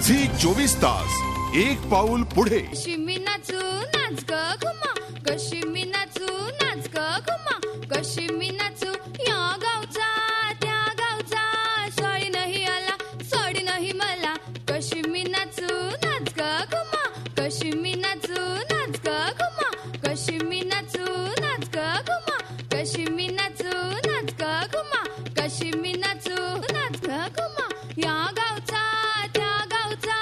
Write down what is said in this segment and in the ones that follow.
Zee 24 तास एक पाऊल पुढे. कशी मी नाचू नाच ग घुमा, कशी मी नाचू नाच ग घुमा, कशी मी नाचू या गावचा त्या गावचा, सोडी नाही आला सोडी नाही मला. कशी मी नाचू नाच ग घुमा, कशी मी नाचू नाच ग घुमा, कशी मी नाचू नाच ग घुमा, कशी मी नाचू नाच ग घुमा, कशी मी नाचू नाच ग घुमा या गावचा त्या गावचा,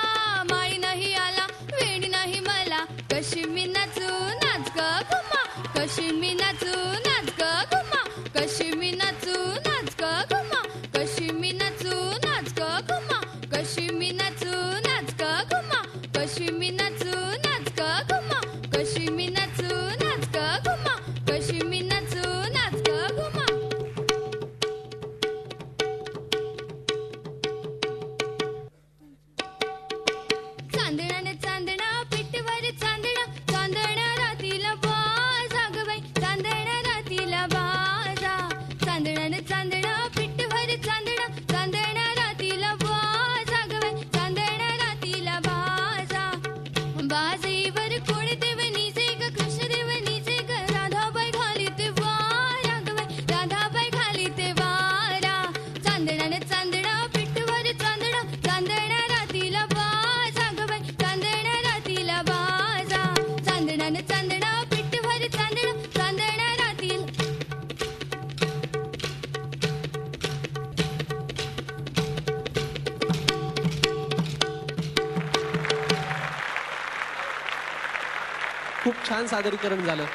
माळी नाही आला वेणी नाही मला. कशी मी नाचू नाच ग घुमा, कशी मी नाचू नाच ग घुमा, कशी मी नाचू नाच ग घुमा, कशी मी नाचू नाच ग घुमा, कशी मी नाचू नाच ग घुमा, कशी मी नाचू नाच ग घुमा, कशी मी नाचू नाच ग घुमा, कशी मी नाचू नाच ग घुमा. चांदण्याने चांदणा पिठवर चांदणा, चांदण्या रातीला बाजा ग बाई, चांदण्या रातीला बाजा. चांदण्याने चांदणा पिठवर चांदणा, चांदण्या रातीला बाजा ग बाई, चांदण्या रातीला बाजा. बाजीवर कोण देवनीचे ग, कृष्ण देवनीचे ग, राधाबाई घाली ते वारा ग बाई, राधाबाई घाली ते वारा. चांदण्याने चांदणा पिठवर चांदणा, चांदण्या रातीला बाजा ग बाई, चांदण्या रातीला बाजा. चांदण्याने चांदणा पिठवर चांदणा, चांदण्या रातील. खूप छान सादरीकरण झालं.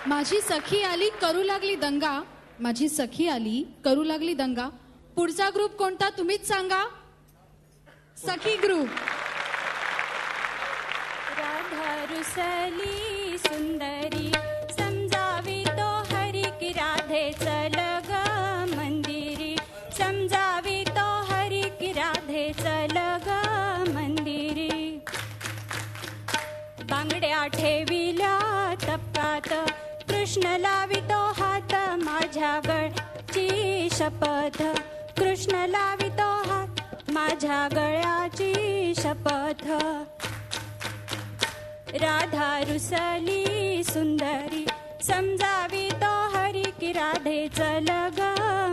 माझी सखी आली करू लागली दंगा, माझी सखी आली करू लागली दंगा. पुढचा ग्रुप कोणता तुम्हीच सांगा. सखी ग्रुप. राधा रुसली सुंदरी, समजावी तो हरी की राधे चल ग मंदिरी, समजावी तो हरी की राधे चल ग मंदिरी. बांगड्या ठेविल्या तप्पात, कृष्ण लावितो हात माझ्या गळ्याची शपथ, कृष्ण लावितो हात माझ्या गळ्याची शपथ. राधा रुसली सुंदरी, समजावी तो हरी की राधे चल ग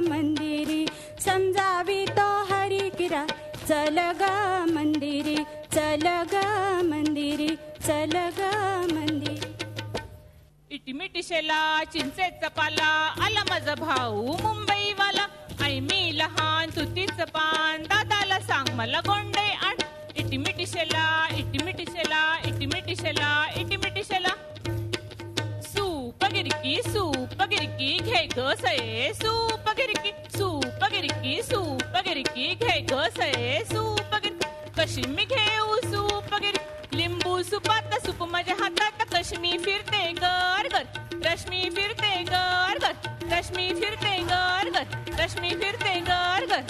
मंदिरी, समजावी तो हरी की राधे चल ग मंदिरी, चल ग मंदिरी, चल ग मंदिरी. इटिमिटिशेला चिंचेचा पाला, आला माझा भाऊ मुंबईवाला. आई मी लहान तुतीच पान, दादाला सांग मला गोंडे आण. इटिमिटिशेला इटिमिटिशेला इटिमिटिशेला इटिमिटिशेला. सूप गिरकी घे ग सये, सूप गिरकी घे ग सये, सूप गिरकी. कशी मी घेऊ सूप गिरकी, लिंबू सुपात सूप माझ्या हातात, कशी मी फिरते गर गर, रश्मी फिरते गर गर, रश्मी फिरते गर गर, रश्मी फिरते गर गर.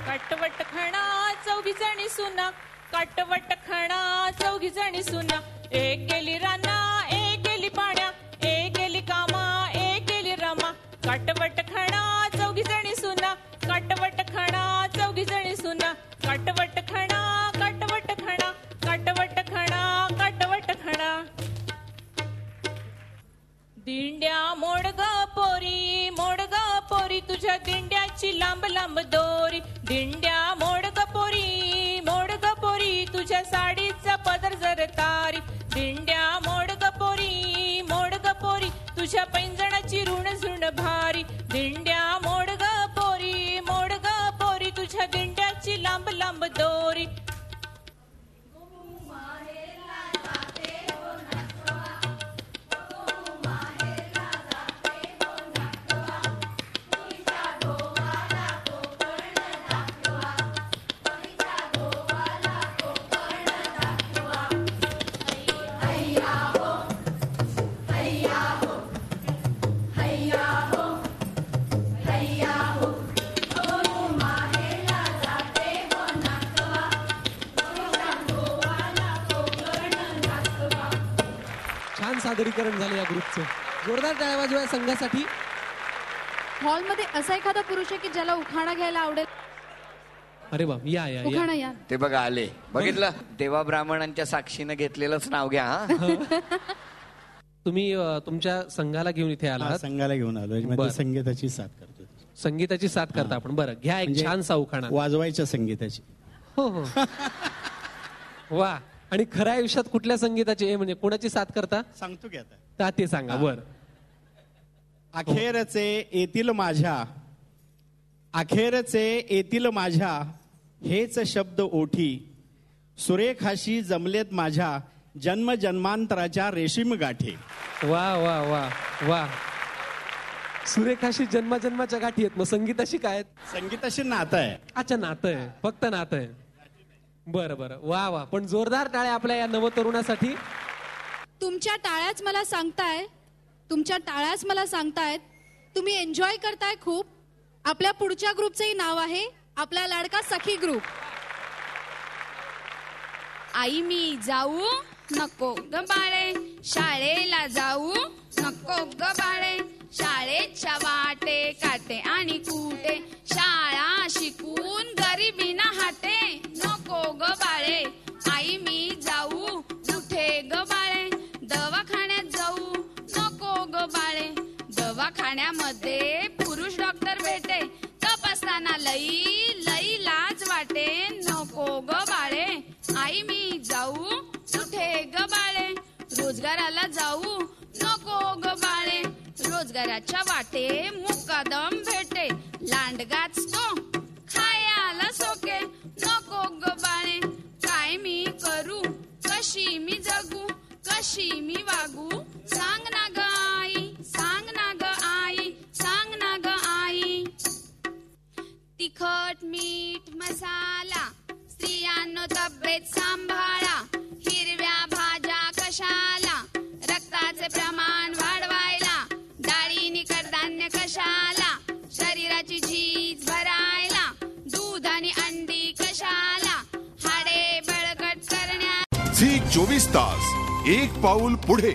काटवट खणा चौघी जणी सुना, काटवट खणा चौघी जणी सुना. एक गेली राना एक गेली पाण्या, एक गेली कामा एक गेली रमा. काटवट खणा चौघी जणी सुना, काटवट खणा चौघी जणी सुना. काटवट खणा काटवट खणा, काटवट खणा काटवट खणा. दिंड्या मोडग पोरी तुझ्या दिंड्याची लांब लांब दोरी. दिंड्या मोडग पोरी तुझ्या साडीचा पदर जर तारी. दिंड्या मोडग पोरी तुझ्या पैंजणाची ऋण झुण भारी. दिंड्या मोडग पोरी तुझ्या दिंड्याची लांब लांब दोरी. सादरीकरण झालं या ग्रुपचं. जोरदार टाळ्या वाजवा संघासाठी. हॉलमध्ये असा एखादा पुरुष आहे की ज्याला उखाणा घ्यायला आवडेल. अरे बाप, या या या. उखाणा या. ते बघा आले, बघितलं, देवा ब्राह्मणांच्या साक्षीनं घेतलेलंच नाव घ्या. हा तुम्ही तुमच्या संघाला घेऊन इथे हा, आलात. संघाला घेऊन आलोय. बरं. म्हणजे संगीताची साथ करतो. संगीताची साथ करता आपण. बरं, घ्या एक म्हणजे छानसा उखाणा. वाजवायच्या संगीताची. हो हो. वा. आणि खऱ्या आयुष्यात कुठल्या संगीताची हे म्हणजे कोणाची साथ करता सांगतो की आता. का ते सांगा. बर. अखेरचे येतील माझ्या, अखेरचे येतील माझ्या, हेच शब्द ओठी, सुरेखाशी जमलेत माझ्या, जन्म जन्मांतराच्या रेशीम गाठी. वा वा वा वा. सुरेखाशी जन्माच्या गाठी आहेत. मग संगीताशी काय आहेत? संगीताशी नातं आहे. अच्छा, नातं आहे. फक्त नातं आहे. बरं बरं. वा वा. पण जोरदार टाळ्या आपल्या या नवतरुणासाठी. तुमच्या टाळ्याच मला सांगताय, तुमच्या टाळ्याच मला सांगतायत तुम्ही एन्जॉय करताय खूप. आपल्या पुढच्या ग्रुपचंही नाव आहे आपला लाडका सखी ग्रुप. आई मी जाऊ नको ग बाळे, शाळेला जाऊ नको ग बाळे, शाळेच्या वाटे काटे आणि कुटे, शाळा शिकून गरिबी ना हाटे, नको ग बाळे. आई मी जाऊ कुठे ग बाळे, दवाखान्यात जाऊ नको ग बाळे, दवाखान्यामध्ये पुरुष डॉक्टर भेटे, तपासताना लई लई लाज वाटे, नको ग बाळे. आई मी जाऊ कुठे ग बाळे, रोजगाराला जाऊ नको ग बाळे, रोजगाराच्या वाटे मुकादम भेटे, लांडगाच तो खायाला सोके, नको ग बाळे. काय मी करू, कशी मी जगू, कशी मी वागू, सांग ना ग आई, सांग ना ग आई, सांग ना ग आई. तिखट मीठ मसाला स्त्रियांनो तब्येत सांभाळा, हिरव्या भाज्या कशाला, रक्ताचे प्रमाण वाढवायला, डाळी कडधान्य कशाला, शरीराची झीज भरायला, दूध आणि अंडी कशाला, हाडे बळकट करण्या. झी 24 तास एक पाऊल पुढे.